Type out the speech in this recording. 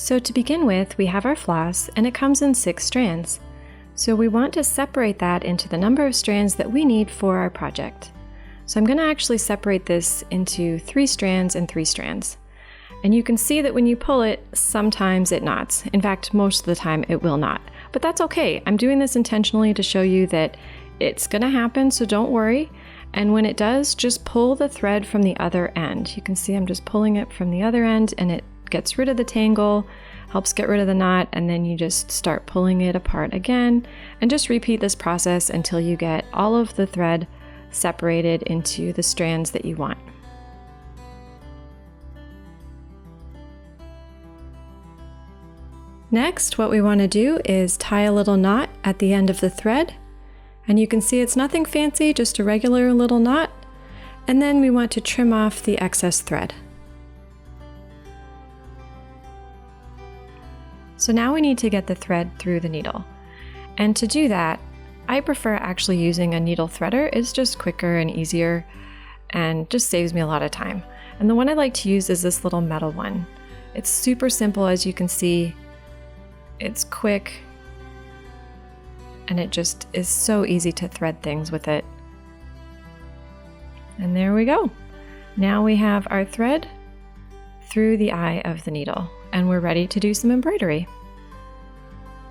So to begin with, we have our floss and it comes in 6 strands. So we want to separate that into the number of strands that we need for our project. So I'm going to actually separate this into 3 strands and 3 strands. And you can see that when you pull it, sometimes it knots. In fact, most of the time it will not. But that's okay. I'm doing this intentionally to show you that it's going to happen, so don't worry. And when it does, just pull the thread from the other end. You can see I'm just pulling it from the other end and it gets rid of the tangle, helps get rid of the knot, and then you just start pulling it apart again and just repeat this process until you get all of the thread separated into the strands that you want. Next, what we want to do is tie a little knot at the end of the thread. And you can see it's nothing fancy, just a regular little knot. And then we want to trim off the excess thread. So now we need to get the thread through the needle. And to do that, I prefer actually using a needle threader. It's just quicker and easier and just saves me a lot of time. And the one I like to use is this little metal one. It's super simple, as you can see. It's quick and it just is so easy to thread things with it. And there we go. Now we have our thread through the eye of the needle and we're ready to do some embroidery.